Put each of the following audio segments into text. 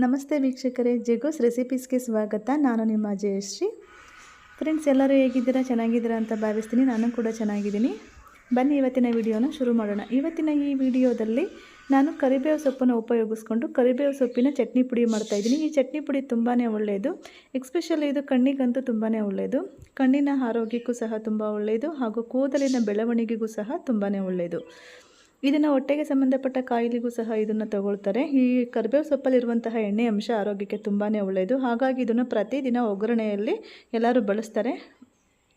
ನಮಸ್ತೆ ವೀಕ್ಷಕರೇ, ಜೆಗೋಸ್ ರೆಸಿಪೀಸ್ಗೆ ಸ್ವಾಗತ. ನಾನು ನಿಮ್ಮ ಜಯಶ್ರೀ. ಫ್ರೆಂಡ್ಸ್, ಎಲ್ಲರೂ ಹೇಗಿದ್ದೀರಾ? ಚೆನ್ನಾಗಿದ್ದೀರಾ ಅಂತ ಭಾವಿಸ್ತೀನಿ. ನಾನು ಕೂಡ ಚೆನ್ನಾಗಿದ್ದೀನಿ. ಬನ್ನಿ ಇವತ್ತಿನ ವಿಡಿಯೋನ ಶುರು ಮಾಡೋಣ. ಇವತ್ತಿನ ಈ ವಿಡಿಯೋದಲ್ಲಿ ನಾನು ಕರಿಬೇವು ಸೊಪ್ಪನ್ನು ಉಪಯೋಗಿಸ್ಕೊಂಡು ಕರಿಬೇವು ಸೊಪ್ಪಿನ ಚಟ್ನಿ ಪುಡಿ ಮಾಡ್ತಾಯಿದ್ದೀನಿ. ಈ ಚಟ್ನಿ ಪುಡಿ ತುಂಬಾ ಒಳ್ಳೆಯದು. ಎಸ್ಪೆಷಲಿ ಇದು ಕಣ್ಣಿಗಂತೂ ತುಂಬಾ ಒಳ್ಳೆಯದು. ಕಣ್ಣಿನ ಆರೋಗ್ಯಕ್ಕೂ ಸಹ ತುಂಬ ಒಳ್ಳೆಯದು, ಹಾಗೂ ಕೂದಲಿನ ಬೆಳವಣಿಗೆಗೂ ಸಹ ತುಂಬಾ ಒಳ್ಳೆಯದು. ಇದನ್ನು ಹೊಟ್ಟೆಗೆ ಸಂಬಂಧಪಟ್ಟ ಕಾಯಿಲೆಗೂ ಸಹ ಇದನ್ನು ತಗೊಳ್ತಾರೆ. ಈ ಕರಿಬೇವು ಸೊಪ್ಪಲ್ಲಿರುವಂತಹ ಎಣ್ಣೆ ಅಂಶ ಆರೋಗ್ಯಕ್ಕೆ ತುಂಬಾ ಒಳ್ಳೆಯದು. ಹಾಗಾಗಿ ಇದನ್ನು ಪ್ರತಿದಿನ ಒಗ್ಗರಣೆಯಲ್ಲಿ ಎಲ್ಲರೂ ಬಳಸ್ತಾರೆ.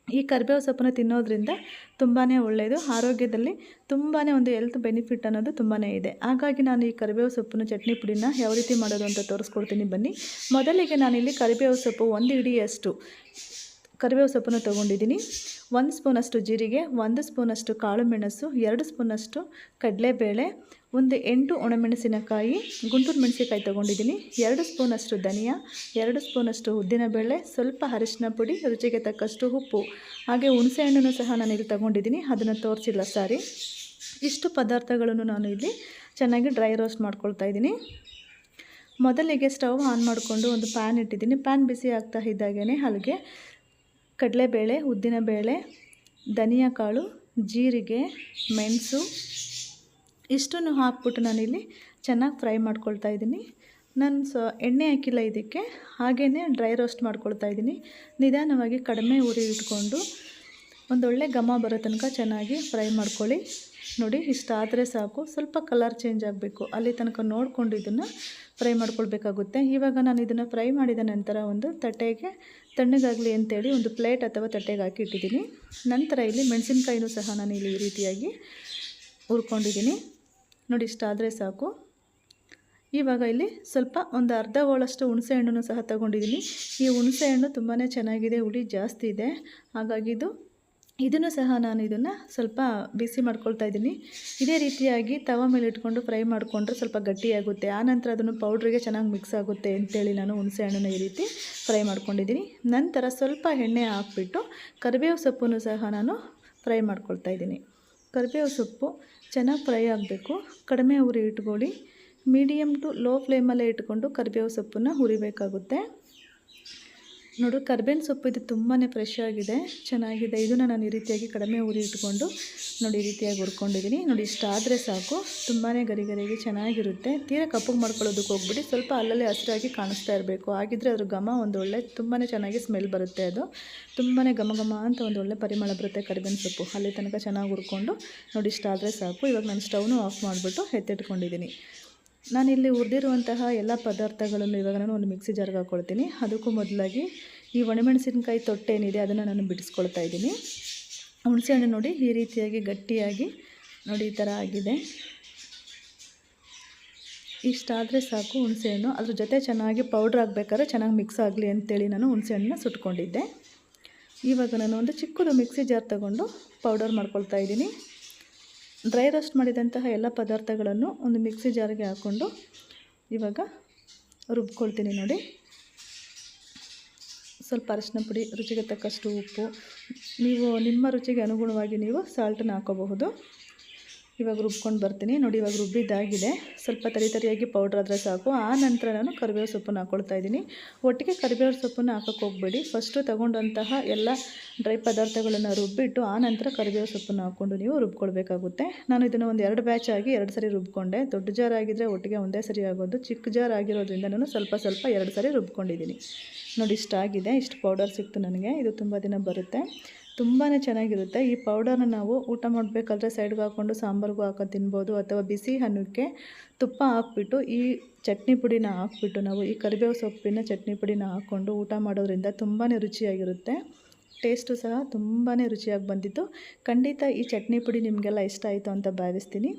ಈ ಕರಿಬೇವು ಸೊಪ್ಪನ್ನು ತಿನ್ನೋದ್ರಿಂದ ತುಂಬಾ ಒಳ್ಳೆಯದು. ಆರೋಗ್ಯದಲ್ಲಿ ತುಂಬಾ ಒಂದು ಹೆಲ್ತ್ ಬೆನಿಫಿಟ್ ಅನ್ನೋದು ತುಂಬಾ ಇದೆ. ಹಾಗಾಗಿ ನಾನು ಈ ಕರಿಬೇವು ಸೊಪ್ಪನ್ನು ಚಟ್ನಿ ಪುಡಿನ ಯಾವ ರೀತಿ ಮಾಡೋದು ಅಂತ ತೋರಿಸ್ಕೊಡ್ತೀನಿ ಬನ್ನಿ. ಮೊದಲಿಗೆ ನಾನಿಲ್ಲಿ ಕರಿಬೇವು ಸೊಪ್ಪು 1 ಹಿಡಿಯಷ್ಟು ಕರಿಬೇವು ಸೊಪ್ಪನ್ನು ತೊಗೊಂಡಿದ್ದೀನಿ. 1 ಸ್ಪೂನಷ್ಟು ಜೀರಿಗೆ, 1 ಸ್ಪೂನಷ್ಟು ಕಾಳು ಮೆಣಸು, 2 ಸ್ಪೂನಷ್ಟು ಕಡಲೆಬೇಳೆ, 8 ಒಣಮೆಣಸಿನಕಾಯಿ, ಗುಂಟೂರು ಮೆಣಸಿನಕಾಯಿ ತೊಗೊಂಡಿದ್ದೀನಿ, 2 ಸ್ಪೂನಷ್ಟು ಧನಿಯಾ, 2 ಸ್ಪೂನಷ್ಟು ಉದ್ದಿನಬೇಳೆ, ಸ್ವಲ್ಪ ಅರಿಶಿನ ಪುಡಿ, ರುಚಿಗೆ ತಕ್ಕಷ್ಟು ಉಪ್ಪು, ಹಾಗೆ ಹುಣಸೆಹಣ್ಣನ್ನು ಸಹ ನಾನು ಇಲ್ಲಿ ತೊಗೊಂಡಿದ್ದೀನಿ. ಅದನ್ನು ತೋರಿಸಿಲ್ಲ, ಸಾರಿ. ಇಷ್ಟು ಪದಾರ್ಥಗಳನ್ನು ನಾನು ಇಲ್ಲಿ ಚೆನ್ನಾಗಿ ಡ್ರೈ ರೋಸ್ಟ್ ಮಾಡ್ಕೊಳ್ತಾ ಇದ್ದೀನಿ. ಮೊದಲಿಗೆ ಸ್ಟವ್ ಆನ್ ಮಾಡಿಕೊಂಡು ಒಂದು ಪ್ಯಾನ್ ಇಟ್ಟಿದ್ದೀನಿ. ಪ್ಯಾನ್ ಬಿಸಿ ಆಗ್ತಾ ಇದ್ದಾಗೇ ಅಲ್ಲಿಗೆ ಕಡಲೆಬೇಳೆ, ಉದ್ದಿನಬೇಳೆ, ಧನಿಯಾ ಕಾಳು, ಜೀರಿಗೆ, ಮೆಣಸು ಇಷ್ಟನ್ನು ಹಾಕ್ಬಿಟ್ಟು ನಾನಿಲ್ಲಿ ಚೆನ್ನಾಗಿ ಫ್ರೈ ಮಾಡ್ಕೊಳ್ತಾ ಇದ್ದೀನಿ. ನಾನು ಎಣ್ಣೆ ಹಾಕಿಲ್ಲ ಇದಕ್ಕೆ, ಹಾಗೇ ಡ್ರೈ ರೋಸ್ಟ್ ಮಾಡ್ಕೊಳ್ತಾ ಇದ್ದೀನಿ. ನಿಧಾನವಾಗಿ ಕಡಿಮೆ ಉರಿ ಇಟ್ಕೊಂಡು ಒಂದೊಳ್ಳೆ ಘಮ ಬರೋ ತನಕ ಚೆನ್ನಾಗಿ ಫ್ರೈ ಮಾಡ್ಕೊಳ್ಳಿ. ನೋಡಿ, ಇಷ್ಟಾದರೆ ಸಾಕು. ಸ್ವಲ್ಪ ಕಲರ್ ಚೇಂಜ್ ಆಗಬೇಕು, ಅಲ್ಲಿ ತನಕ ನೋಡಿಕೊಂಡು ಇದನ್ನು ಫ್ರೈ ಮಾಡ್ಕೊಳ್ಬೇಕಾಗುತ್ತೆ. ಇವಾಗ ನಾನು ಇದನ್ನು ಫ್ರೈ ಮಾಡಿದ ನಂತರ ಒಂದು ತಟ್ಟೆಗೆ ತಣ್ಣಗಾಗಲಿ ಅಂತೇಳಿ ಒಂದು ಪ್ಲೇಟ್ ಅಥವಾ ತಟ್ಟೆಗೆ ಹಾಕಿ ಇಟ್ಟಿದ್ದೀನಿ. ನಂತರ ಇಲ್ಲಿ ಮೆಣಸಿನ್ಕಾಯಿನೂ ಸಹ ನಾನು ಇಲ್ಲಿ ಈ ರೀತಿಯಾಗಿ ಹುರ್ಕೊಂಡಿದ್ದೀನಿ. ನೋಡಿ, ಇಷ್ಟಾದರೆ ಸಾಕು. ಇವಾಗ ಇಲ್ಲಿ ಸ್ವಲ್ಪ ಒಂದು ಅರ್ಧ ಹೋಳಷ್ಟು ಹುಣಸೆಹಣ್ಣನ್ನು ಸಹ ತೊಗೊಂಡಿದ್ದೀನಿ. ಈ ಹುಣಸೆಹಣ್ಣು ತುಂಬಾ ಚೆನ್ನಾಗಿದೆ, ಹುಳಿ ಜಾಸ್ತಿ ಇದೆ. ಹಾಗಾಗಿ ಇದನ್ನು ಸಹ ನಾನು ಇದನ್ನು ಸ್ವಲ್ಪ ಬಿಸಿ ಮಾಡ್ಕೊಳ್ತಾ ಇದ್ದೀನಿ. ಇದೇ ರೀತಿಯಾಗಿ ತವ ಮೇಲೆ ಇಟ್ಕೊಂಡು ಫ್ರೈ ಮಾಡಿಕೊಂಡ್ರೆ ಸ್ವಲ್ಪ ಗಟ್ಟಿಯಾಗುತ್ತೆ. ಆನಂತರ ಅದನ್ನು ಪೌಡ್ರಿಗೆ ಚೆನ್ನಾಗಿ ಮಿಕ್ಸ್ ಆಗುತ್ತೆ ಅಂತೇಳಿ ನಾನು ಹುಣಸೆಹಣ್ಣನ್ನು ಈ ರೀತಿ ಫ್ರೈ ಮಾಡ್ಕೊಂಡಿದ್ದೀನಿ. ನಂತರ ಸ್ವಲ್ಪ ಎಣ್ಣೆ ಹಾಕ್ಬಿಟ್ಟು ಕರಿಬೇವು ಸೊಪ್ಪನ್ನು ಸಹ ನಾನು ಫ್ರೈ ಮಾಡ್ಕೊಳ್ತಾ ಇದ್ದೀನಿ. ಕರಿಬೇವು ಸೊಪ್ಪು ಚೆನ್ನಾಗಿ ಫ್ರೈ ಆಗಬೇಕು. ಕಡಿಮೆ ಉರಿ ಇಟ್ಕೊಳ್ಳಿ. ಮೀಡಿಯಮ್ ಟು ಲೋ ಫ್ಲೇಮಲ್ಲೇ ಇಟ್ಕೊಂಡು ಕರಿಬೇವು ಸೊಪ್ಪನ್ನು ಹುರಿಬೇಕಾಗುತ್ತೆ. ನೋಡಿ, ಕರಿಬೇವಿನ ಸೊಪ್ಪು ಇದು ತುಂಬಾ ಫ್ರೆಶ್ ಆಗಿದೆ, ಚೆನ್ನಾಗಿದೆ. ಇದನ್ನು ನಾನು ಈ ರೀತಿಯಾಗಿ ಕಡಿಮೆ ಉರಿ ಇಟ್ಕೊಂಡು ನೋಡಿ ಈ ರೀತಿಯಾಗಿ ಹುರ್ಕೊಂಡಿದ್ದೀನಿ. ನೋಡಿ, ಇಷ್ಟಾದರೆ ಸಾಕು. ತುಂಬಾ ಗರಿಗರಿಗೆ ಚೆನ್ನಾಗಿರುತ್ತೆ. ತೀರಾ ಕಪ್ಪಗೆ ಮಾಡ್ಕೊಳ್ಳೋದಕ್ಕೆ ಹೋಗ್ಬಿಟ್ಟು ಸ್ವಲ್ಪ ಅಲ್ಲಲ್ಲೇ ಹಸಿರಾಗಿ ಕಾಣಿಸ್ತಾ ಇರಬೇಕು. ಆಗಿದ್ದರೆ ಅದ್ರ ಘಮ ಒಂದು ಒಳ್ಳೆ ತುಂಬಾ ಚೆನ್ನಾಗಿ ಸ್ಮೆಲ್ ಬರುತ್ತೆ. ಅದು ತುಂಬಾ ಘಮ ಅಂತ ಒಂದು ಒಳ್ಳೆ ಪರಿಮಳ ಬರುತ್ತೆ ಕರಿಬೇವಿನ ಸೊಪ್ಪು. ಅಲ್ಲಿ ತನಕ ಚೆನ್ನಾಗಿ ಹುರ್ಕೊಂಡು ನೋಡಿ, ಇಷ್ಟಾದರೆ ಸಾಕು. ಇವಾಗ ನಾನು ಸ್ಟವ್ನು ಆಫ್ ಮಾಡಿಬಿಟ್ಟು ಎತ್ತಿಟ್ಕೊಂಡಿದ್ದೀನಿ. ನಾನಿಲ್ಲಿ ಹುರಿದಿರುವಂತಹ ಎಲ್ಲ ಪದಾರ್ಥಗಳನ್ನು ಇವಾಗ ನಾನು ಒಂದು ಮಿಕ್ಸಿ ಜಾರ್ಗೆ ಹಾಕ್ಕೊಳ್ತೀನಿ. ಅದಕ್ಕೂ ಮೊದಲಾಗಿ ಈ ಒಣಮೆಣಸಿನಕಾಯಿ ತೊಟ್ಟೇನಿದೆ ಅದನ್ನು ನಾನು ಬಿಡಿಸ್ಕೊಳ್ತಾ ಇದ್ದೀನಿ. ಹುಣಸೆಹಣ್ಣು ನೋಡಿ ಈ ರೀತಿಯಾಗಿ ಗಟ್ಟಿಯಾಗಿ ನೋಡಿ ಈ ಥರ ಆಗಿದೆ. ಇಷ್ಟಾದರೆ ಸಾಕು ಹುಣಸೆಹಣ್ಣು. ಅದ್ರ ಜೊತೆ ಚೆನ್ನಾಗಿ ಪೌಡ್ರ್ ಆಗಬೇಕಾದ್ರೆ ಚೆನ್ನಾಗಿ ಮಿಕ್ಸ್ ಆಗಲಿ ಅಂತೇಳಿ ನಾನು ಹುಣಸೆಹಣ್ಣನ್ನ ಸುಟ್ಕೊಂಡಿದ್ದೆ. ಇವಾಗ ನಾನು ಒಂದು ಚಿಕ್ಕದು ಮಿಕ್ಸಿ ಜಾರ್ ತಗೊಂಡು ಪೌಡರ್ ಮಾಡ್ಕೊಳ್ತಾ ಇದ್ದೀನಿ. ಡ್ರೈ ರೋಸ್ಟ್ ಮಾಡಿದಂತಹ ಎಲ್ಲ ಪದಾರ್ಥಗಳನ್ನು ಒಂದು ಮಿಕ್ಸಿ ಜಾರ್ಗೆ ಹಾಕ್ಕೊಂಡು ಇವಾಗ ರುಬ್ಕೊಳ್ತೀನಿ. ನೋಡಿ, ಸ್ವಲ್ಪ ಅರಿಶಿನ ಪುಡಿ, ರುಚಿಗೆ ತಕ್ಕಷ್ಟು ಉಪ್ಪು, ನೀವು ನಿಮ್ಮ ರುಚಿಗೆ ಅನುಗುಣವಾಗಿ ನೀವು ಸಾಲ್ಟನ್ನು ಹಾಕೋಬಹುದು. ಇವಾಗ ರುಬ್ಕೊಂಡು ಬರ್ತೀನಿ. ನೋಡಿ, ಇವಾಗ ರುಬ್ಬಿದ್ದಾಗಿದೆ. ಸ್ವಲ್ಪ ತರಿಯಾಗಿ ಪೌಡ್ರ್ ಆದರೆ ಸಾಕು. ಆ ನಂತರ ನಾನು ಕರಿಬೇವು ಸೊಪ್ಪನ್ನು ಹಾಕ್ಕೊಳ್ತಾ ಇದ್ದೀನಿ. ಒಟ್ಟಿಗೆ ಕರಿಬೇವು ಸೊಪ್ಪನ್ನು ಹಾಕೋಕ್ಕೆ ಹೋಗಬೇಡಿ. ಫಸ್ಟು ತಗೊಂಡಂತಹ ಎಲ್ಲ ಡ್ರೈ ಪದಾರ್ಥಗಳನ್ನು ರುಬ್ಬಿಟ್ಟು ಆ ನಂತರ ಕರಿಬೇವು ಸೊಪ್ಪನ್ನು ಹಾಕ್ಕೊಂಡು ನೀವು ರುಬ್ಕೊಳ್ಬೇಕಾಗುತ್ತೆ. ನಾನು ಇದನ್ನು ಒಂದು 2 ಬ್ಯಾಚ್ ಆಗಿ 2 ಸರಿ ರುಬ್ಕೊಂಡೆ. ದೊಡ್ಡ ಜಾರ್ ಆಗಿದ್ದರೆ ಒಟ್ಟಿಗೆ ಒಂದೇ ಸರಿ ಆಗೋದು. ಚಿಕ್ಕ ಜಾರ್ ಆಗಿರೋದ್ರಿಂದ ನಾನು ಸ್ವಲ್ಪ 2 ಸರಿ ರುಬ್ಕೊಂಡಿದ್ದೀನಿ. ನೋಡಿ, ಇಷ್ಟಾಗಿದೆ. ಇಷ್ಟು ಪೌಡರ್ ಸಿಕ್ತು ನನಗೆ. ಇದು ತುಂಬ ದಿನ ಬರುತ್ತೆ, ತುಂಬಾ ಚೆನ್ನಾಗಿರುತ್ತೆ. ಈ ಪೌಡರ್ನ ನಾವು ಊಟ ಮಾಡಬೇಕಾದ್ರೆ ಸೈಡ್ಗೆ ಹಾಕ್ಕೊಂಡು ಸಾಂಬಾರ್ಗೂ ಹಾಕಿ ತಿನ್ಬೋದು, ಅಥವಾ ಬಿಸಿ ಅನ್ನಕ್ಕೆ ತುಪ್ಪ ಹಾಕ್ಬಿಟ್ಟು ಈ ಚಟ್ನಿ ಪುಡಿನ ಹಾಕ್ಬಿಟ್ಟು ನಾವು ಈ ಕರಿಬೇವು ಸೊಪ್ಪಿನ ಚಟ್ನಿ ಪುಡಿನ ಹಾಕ್ಕೊಂಡು ಊಟ ಮಾಡೋದ್ರಿಂದ ತುಂಬಾ ರುಚಿಯಾಗಿರುತ್ತೆ. ಟೇಸ್ಟು ಸಹ ತುಂಬಾ ರುಚಿಯಾಗಿ ಬಂದಿತ್ತು. ಖಂಡಿತ ಈ ಚಟ್ನಿ ಪುಡಿ ನಿಮಗೆಲ್ಲ ಇಷ್ಟ ಆಯಿತು ಅಂತ ಭಾವಿಸ್ತೀನಿ.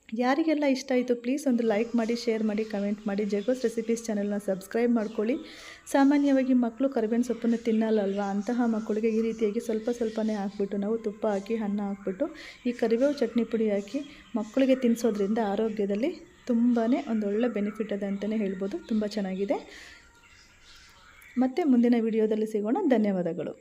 ಯಾರಿಗೆಲ್ಲ ಇಷ್ಟ ಆಯಿತು ಪ್ಲೀಸ್ ಒಂದು ಲೈಕ್ ಮಾಡಿ, ಶೇರ್ ಮಾಡಿ, ಕಮೆಂಟ್ ಮಾಡಿ. ಜೆಗೋಸ್ ರೆಸಿಪೀಸ್ ಚಾನಲ್ನ ಸಬ್ಸ್ಕ್ರೈಬ್ ಮಾಡ್ಕೊಳ್ಳಿ. ಸಾಮಾನ್ಯವಾಗಿ ಮಕ್ಕಳು ಕರಿಬೇವಿನ ಸೊಪ್ಪನ್ನು ತಿನ್ನಲ್ಲಲ್ವಾ, ಅಂತಹ ಮಕ್ಕಳಿಗೆ ಈ ರೀತಿಯಾಗಿ ಸ್ವಲ್ಪನೇ ಹಾಕ್ಬಿಟ್ಟು ನಾವು ತುಪ್ಪ ಹಾಕಿ ಅನ್ನ ಹಾಕ್ಬಿಟ್ಟು ಈ ಕರಿಬೇವು ಚಟ್ನಿ ಪುಡಿ ಹಾಕಿ ಮಕ್ಕಳಿಗೆ ತಿನ್ನಿಸೋದ್ರಿಂದ ಆರೋಗ್ಯದಲ್ಲಿ ತುಂಬಾ ಒಂದೊಳ್ಳೆ ಬೆನಿಫಿಟ್ ಇದೆ ಅಂತಲೇ ಹೇಳ್ಬೋದು. ತುಂಬ ಚೆನ್ನಾಗಿದೆ. ಮತ್ತೆ ಮುಂದಿನ ವಿಡಿಯೋದಲ್ಲಿ ಸಿಗೋಣ. ಧನ್ಯವಾದಗಳು.